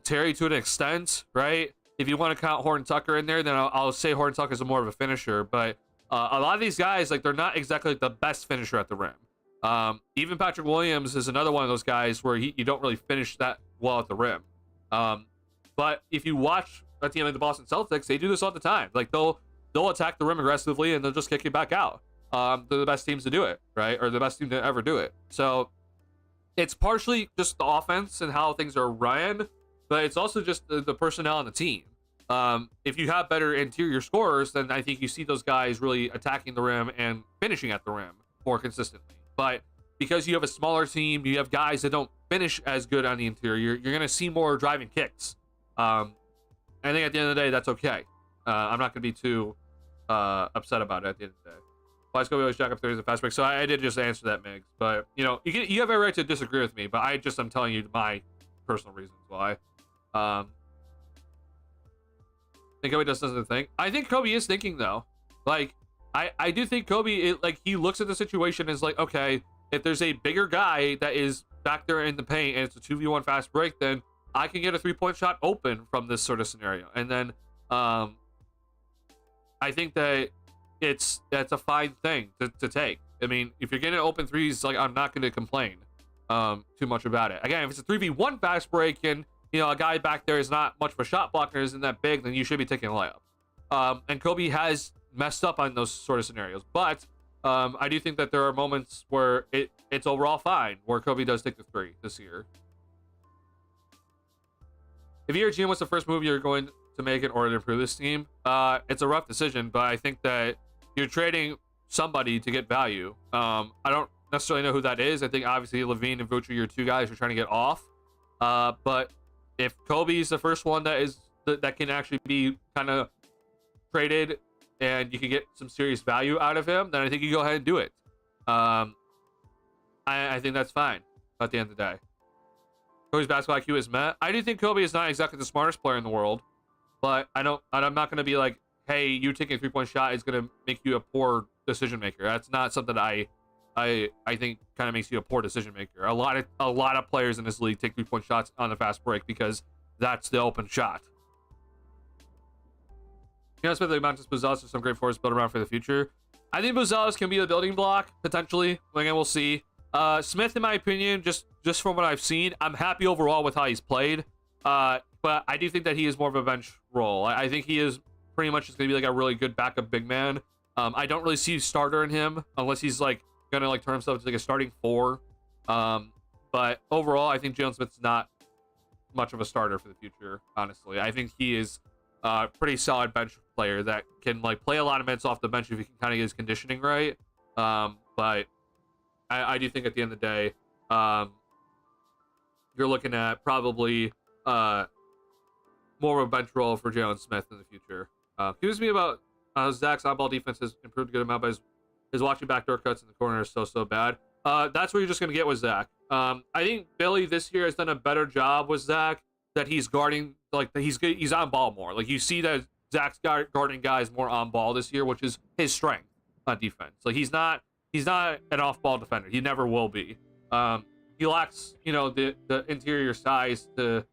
Terry to an extent, right? If you want to count Horton Tucker in there, then I'll say Horton Tucker is more of a finisher. But a lot of these guys, like, they're not exactly the best finisher at the rim. Even Patrick Williams is another one of those guys where you don't really finish that well at the rim. But if you watch a team like the Boston Celtics, they do this all the time. Like, they'll attack the rim aggressively and they'll just kick it back out. They're the best teams to do it, right? Or the best team to ever do it. So it's partially just the offense and how things are run, but it's also just the personnel on the team. If you have better interior scorers, then I think you see those guys really attacking the rim and finishing at the rim more consistently. But because you have a smaller team, you have guys that don't finish as good on the interior, you're going to see more driving kicks. I think at the end of the day, that's okay. I'm not going to be too upset about it at the end of the day. Why is Kobe always jack up 30s and fast break? So I did just answer that, Migs. But, you know, you have a right to disagree with me, but I'm telling you my personal reasons why. Think Kobe doesn't think. I think Kobe is thinking, though. Like, I do think Kobe, he looks at the situation and is like, okay, if there's a bigger guy that is back there in the paint and it's a 2v1 fast break, then I can get a 3-point shot open from this sort of scenario. And then I think that that's a fine thing to take. I mean, if you're getting open threes, like, I'm not going to complain too much about it. Again, if it's a 3v1 fast break and, you know, a guy back there is not much of a shot blocker, isn't that big, then you should be taking a layup. And Kobe has messed up on those sort of scenarios. But I do think that there are moments where it's overall fine, where Kobe does take the three this year. If you're a GM, what's the first move you're going to make in order to improve this team? It's a rough decision, but I think that you're trading somebody to get value. I don't necessarily know who that is. I think obviously Levine and Vucevic, your two guys, are trying to get off. But if Kobe's the first one that can actually be kind of traded and you can get some serious value out of him, then I think you go ahead and do it. I think that's fine at the end of the day. Kobe's basketball IQ is met. I do think Kobe is not exactly the smartest player in the world, but I'm not going to be like, hey, you taking a 3-point shot is going to make you a poor decision maker. That's not something I think kind of makes you a poor decision maker. A lot of players in this league take 3-point shots on the fast break because that's the open shot. You know, Smith, Mountains, Buzelis are some great forwards built around for the future. I think Buzelis can be the building block potentially. Again, we'll see. Smith, in my opinion, just from what I've seen, I'm happy overall with how he's played. But I do think that he is more of a bench role. I think he is pretty much just going to be like a really good backup big man. I don't really see starter in him unless he's like going to like turn himself into like a starting 4. But overall, I think Jalen Smith's not much of a starter for the future, honestly. I think he is a pretty solid bench player that can like play a lot of minutes off the bench if he can kind of get his conditioning right. But I do think at the end of the day, you're looking at probably more of a bench role for Jalen Smith in the future. Curious me about Zach's on-ball defense has improved a good amount, but his watching backdoor cuts in the corner is so bad. That's what you're just going to get with Zach. I think Billy this year has done a better job with Zach, that he's guarding, like, he's on ball more. Like, you see that Zach's guarding guys more on ball this year, which is his strength on defense. Like, he's not an off-ball defender. He never will be. He lacks, you know, the interior size to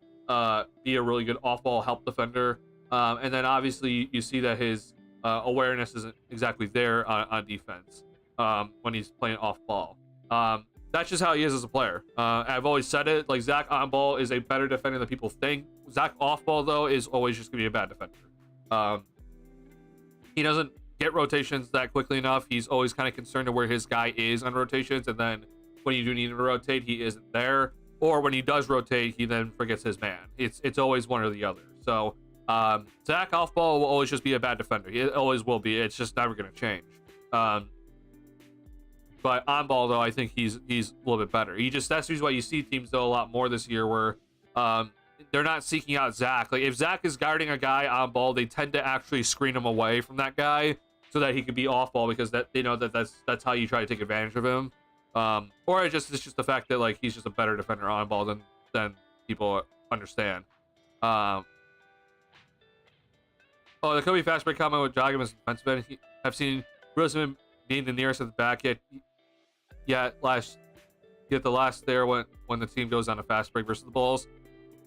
be a really good off-ball help defender. And then obviously you see that his awareness isn't exactly there on defense when he's playing off-ball. That's just how he is as a player. I've always said it, like, Zach on ball is a better defender than people think. Zach off ball, though, is always just gonna be a bad defender. He doesn't get rotations that quickly enough. He's always kind of concerned to where his guy is on rotations, and then when you do need to rotate, he isn't there. Or when he does rotate, he then forgets his man. It's always one or the other. So Zach off ball will always just be a bad defender. He always will be. It's just never gonna change. But on ball, though, I think he's a little bit better. That's the reason why you see teams, though, a lot more this year where they're not seeking out Zach. Like, if Zach is guarding a guy on ball, they tend to actually screen him away from that guy so that he can be off ball, because that they know that's how you try to take advantage of him. Or it's just the fact that, like, he's just a better defender on ball than people understand. Oh, the Kobe fast break comment with jogging as defensive end. I've seen Roseman being the nearest at the back yet last get the last there when the team goes on a fast break versus the Bulls.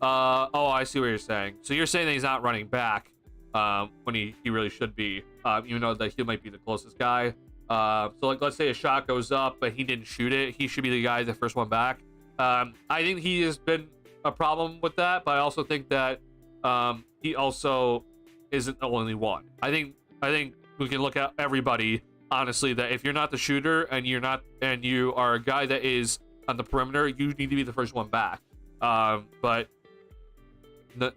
Oh, I see what you're saying. So you're saying that he's not running back when he really should be, even though that he might be the closest guy. So like, let's say a shot goes up, but he didn't shoot it. He should be the guy, the first one back. I think he has been a problem with that, but I also think that he also isn't the only one. I think we can look at everybody honestly, that if you're not the shooter and you are a guy that is on the perimeter, you need to be the first one back. But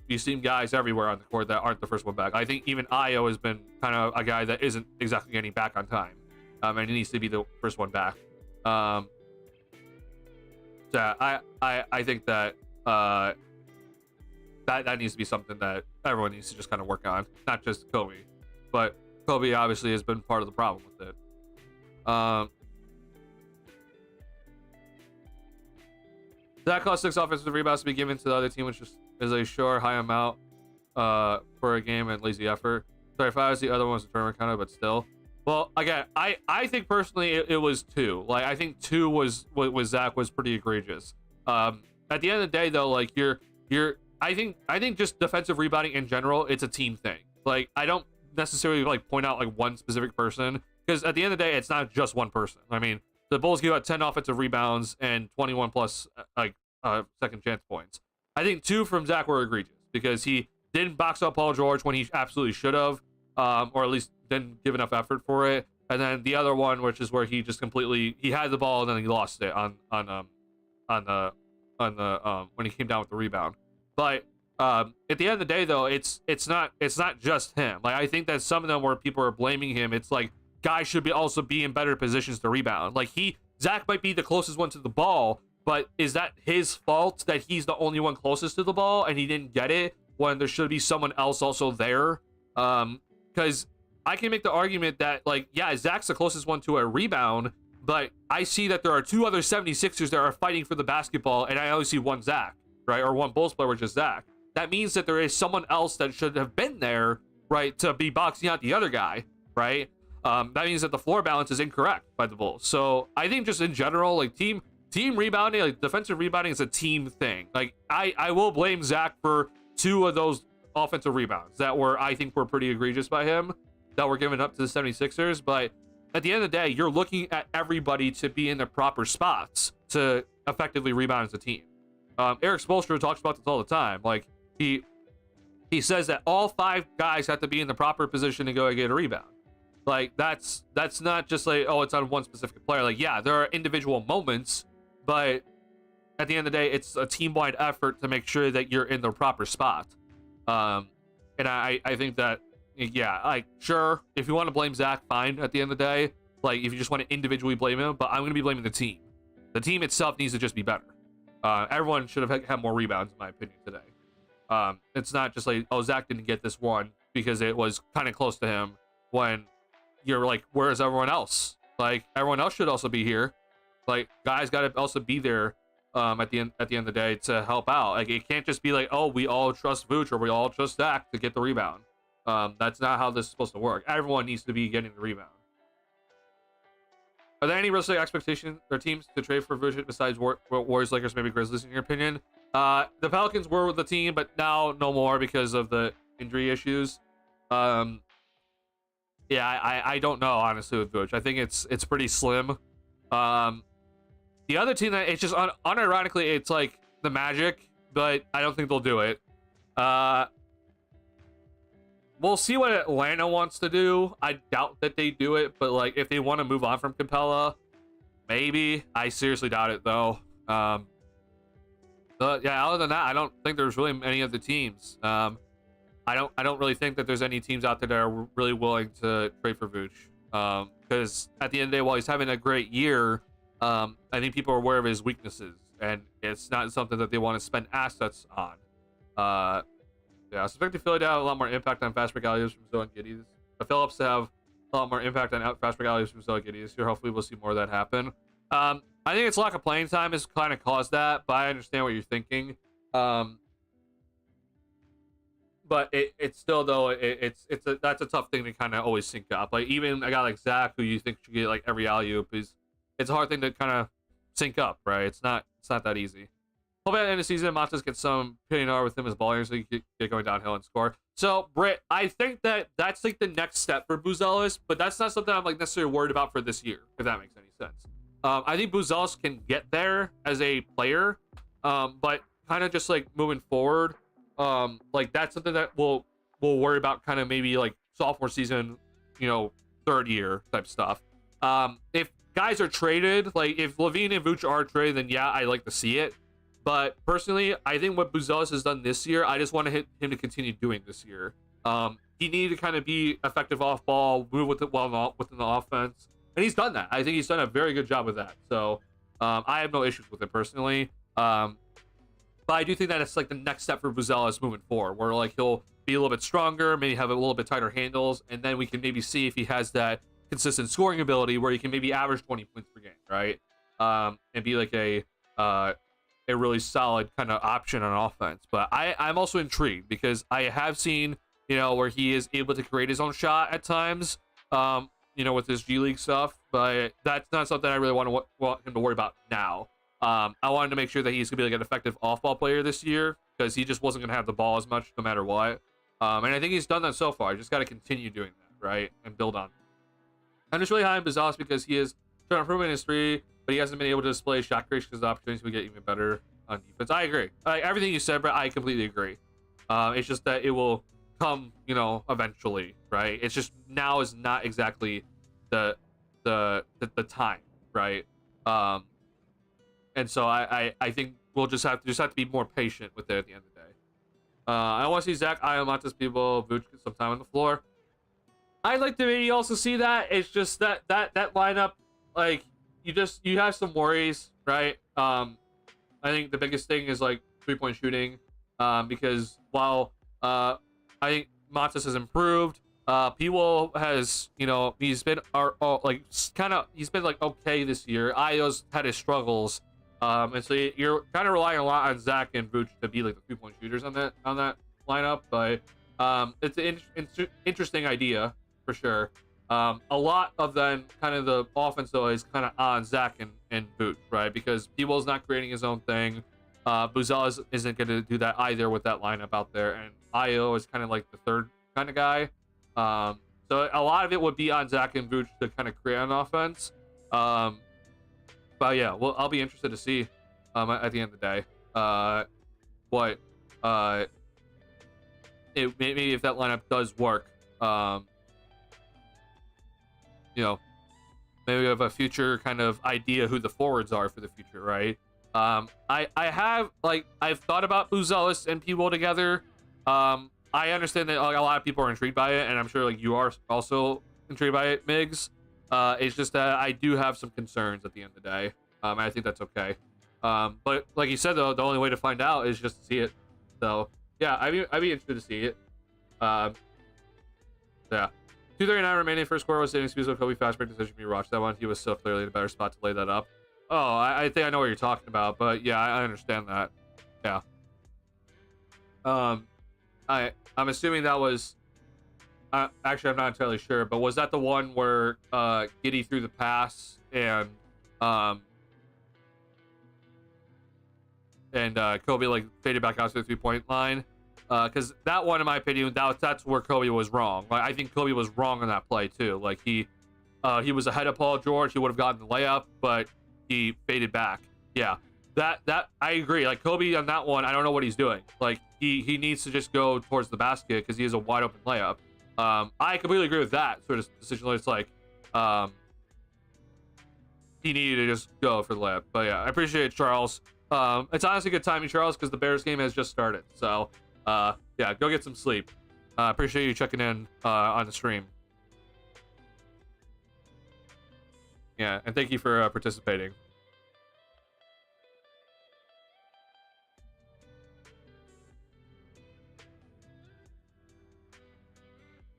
you see guys everywhere on the court that aren't the first one back. I think even Io has been kind of a guy that isn't exactly getting back on time, and he needs to be the first one back. So I think that that needs to be something that everyone needs to just kind of work on, not just Kobe, but Kobe obviously has been part of the problem with it. That cost 6 offensive rebounds to be given to the other team, which is a sure high amount for a game and lazy effort. Sorry, if I was the other one was a tournament kind of, but still. Well, again, I think personally it was 2. Like, I think 2 was Zach was pretty egregious. At the end of the day, though, like I think just defensive rebounding in general, it's a team thing. Like, I don't necessarily like point out like one specific person, because at the end of the day, it's not just one person. I mean, the Bulls gave out 10 offensive rebounds and 21 plus second chance points. I think 2 from Zach were egregious because he didn't box out Paul George when he absolutely should have, or at least didn't give enough effort for it. And then the other one, which is where he just completely had the ball and then he lost it on the when he came down with the rebound. But at the end of the day, though, it's not just him. Like, I think that some of them where people are blaming him, it's like guys should also be in better positions to rebound. Like, Zach might be the closest one to the ball, but is that his fault that he's the only one closest to the ball and he didn't get it when there should be someone else also there? Because I can make the argument that, like, yeah, Zach's the closest one to a rebound, but I see that there are 2 other 76ers that are fighting for the basketball, and I only see one Zach, right? Or one Bulls player, which is Zach. That means that there is someone else that should have been there, right, to be boxing out the other guy, right? That means that the floor balance is incorrect by the Bulls. So I think just in general, like team rebounding, like defensive rebounding is a team thing. Like I will blame Zach for 2 of those offensive rebounds that I think were pretty egregious by him, that were given up to the 76ers. But at the end of the day, you're looking at everybody to be in the proper spots to effectively rebound as a team. Eric Spoelstra talks about this all the time. Like, he says that all 5 guys have to be in the proper position to go and get a rebound. Like, that's not just like, oh, it's on one specific player. Like, yeah, there are individual moments, but at the end of the day, it's a team-wide effort to make sure that you're in the proper spot. And I think that, yeah, like, sure, if you want to blame Zach, fine, at the end of the day. Like, if you just want to individually blame him, but I'm going to be blaming the team. The team itself needs to just be better. Everyone should have had more rebounds, in my opinion, today. It's not just like, oh, Zach didn't get this one because it was kind of close to him, when you're like, where is everyone else? Like, everyone else should also be here. Like, guys got to also be there at the end of the day to help out. Like, it can't just be like, oh, we all trust Vooch or we all trust Zach to get the rebound. That's not how this is supposed to work. Everyone needs to be getting the rebound. Are there any realistic expectations for teams to trade for Vooch besides Warriors, Lakers, maybe Grizzlies, in your opinion? The Pelicans were with the team, but now no more because of the injury issues. Yeah, I don't know, honestly, with Vooch. I think it's pretty slim. The other team that it's just unironically, it's like the Magic, but I don't think they'll do it. We'll see what Atlanta wants to do. I doubt that they do it, but like if they want to move on from Capella, maybe. I seriously doubt it though. But yeah, other than that, I don't think there's really any other teams. I don't really think that there's any teams out there that are really willing to trade for Vooch. Because at the end of the day, while he's having a great year, I think people are aware of his weaknesses, and it's not something that they want to spend assets on. Yeah, I suspect Philly to have a lot more impact on fast break alley-oops from Zoe and Giddey. The Phillips to have a lot more impact on fast break alley-oops from Zoe and Giddey this year. Hopefully, we'll see more of that happen. I think it's lack of playing time has kind of caused that, but I understand what you're thinking. But it's still though that's a tough thing to kind of always sync up. Like even a guy like Zach, who you think should get like every alley-oop, it's a hard thing to kind of sync up, right? It's not that easy. Hope at the end of the season, Matas gets some PNR with him as ballers so he can get going downhill and score. So, Britt, I think that's like the next step for Buzelis, but that's not something I'm like necessarily worried about for this year, if that makes any sense. I think Buzelis can get there as a player, but kind of just like moving forward, like that's something that we'll worry about kind of maybe like sophomore season, third year type stuff. If guys are traded, like if Levine and Vooch are traded, then yeah, I like to see it. But personally, I think what Buzelis has done this year, I just want him to continue doing this year. He needed to kind of be effective off ball, move with it well within the offense, and he's done that. I think he's done a very good job with that. So I have no issues with it personally. But I do think that it's like the next step for Buzelis moving forward, where like he'll be a little bit stronger, maybe have a little bit tighter handles, and then we can maybe see if he has that consistent scoring ability where he can maybe average 20 points per game, right? And be like a really solid kind of option on offense. But I'm also intrigued because I have seen, where he is able to create his own shot at times, with his G League stuff, but that's not something I really want him to worry about now. I wanted to make sure that he's going to be like an effective off-ball player this year because he just wasn't going to have the ball as much no matter what. And I think he's done that so far. I just got to continue doing that, right? And build on. I'm just really high on Buzelis because he is trying to improve in his three, but he hasn't been able to display shot creation because the opportunities would get even better on defense. I agree. Everything you said, but I completely agree. It's just that it will come, eventually, right? It's just now is not exactly the time, right? And so I think we'll just have to be more patient with it at the end of the day. I want to see Zach Ayamontes people Vooch get some time on the floor. I'd like to maybe also see that. It's just that lineup, like you have some worries, right? I think the biggest thing is like 3-point shooting, because while I think Matas has improved, P-Will has, he's been he's been like okay this year. Io's had his struggles, and so you're kind of relying a lot on Zach and Vooch to be like the 3-point shooters on that lineup. But it's an interesting idea for sure. A lot of then kind of the offense though is kind of on Zach and Vooch, right? Because P-Will's not creating his own thing. Buzelis isn't going to do that either with that lineup out there, and Io is kind of like the third kind of guy. So a lot of it would be on Zach and Vooch to kind of create an offense. But yeah, well, I'll be interested to see at the end of the day what maybe if that lineup does work. Maybe we have a future kind of idea who the forwards are for the future, right? I've thought about Buzelis and P-Will together. I understand that like, a lot of people are intrigued by it, and I'm sure like you are also intrigued by it, Migs. It's just that I do have some concerns at the end of the day. And I think that's okay. But like you said though, the only way to find out is just to see it. So yeah, I'd be interested to see it. Yeah. 2:39 remaining. First quarter was saving speeds of Kobe fast break decision. You watched that one. He was so clearly in a better spot to lay that up. Oh, I think I know what you're talking about, but yeah, I understand that. Yeah. I'm assuming that was. Actually, I'm not entirely sure, but was that the one where Giddey threw the pass and Kobe like faded back out to the 3-point line? Because that one, in my opinion, that's where Kobe was wrong. Like I think Kobe was wrong on that play too. Like he was ahead of Paul George. He would have gotten the layup, but he faded back. Yeah, that I agree. Like Kobe on that one, I don't know what he's doing. Like he needs to just go towards the basket because he has a wide open layup. I completely agree with that sort of decision. It's like he needed to just go for the layup. But yeah, I appreciate it, Charles. It's honestly good timing, Charles, because the Bears game has just started. So yeah, go get some sleep. Appreciate you checking in on the stream. Yeah, and thank you for participating.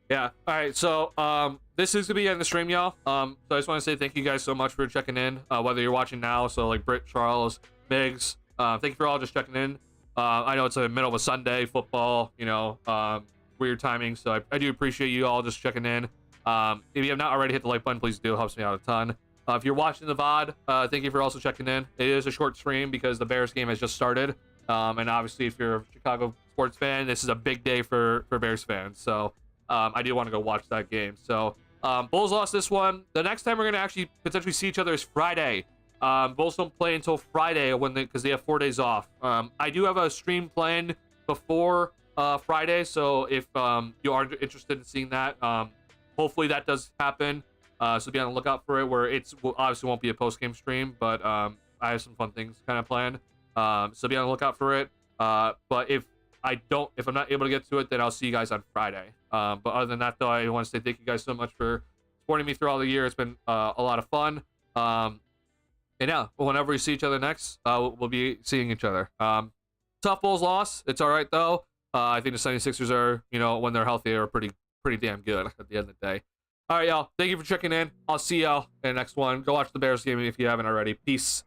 Yeah. All right. So this is gonna be the end of the stream, y'all. So I just want to say thank you guys so much for checking in. Whether you're watching now, so like Britt, Charles, Migs, thank you for all just checking in. I know it's the middle of a Sunday, football, weird timing. So I do appreciate you all just checking in. If you have not already hit the like button, please do. It helps me out a ton. If you're watching the VOD, thank you for also checking in. It is a short stream because the Bears game has just started. And obviously, if you're a Chicago sports fan, this is a big day for Bears fans. So I do want to go watch that game. So Bulls lost this one. The next time we're going to actually potentially see each other is Friday. Bulls don't play until Friday because they have 4 days off. I do have a stream planned before Friday. So if you are interested in seeing that, hopefully that does happen. So be on the lookout for it, where obviously won't be a post-game stream, but I have some fun things kind of planned. So be on the lookout for it. But if I'm not able to get to it, then I'll see you guys on Friday. But other than that, though, I want to say thank you guys so much for supporting me through all the year. It's been a lot of fun. And yeah, whenever we see each other next, we'll be seeing each other. Tough Bulls loss. It's all right, though. I think the 76ers are, when they're healthy, are pretty damn good at the end of the day. All right, y'all. Thank you for checking in. I'll see y'all in the next one. Go watch the Bears game if you haven't already. Peace.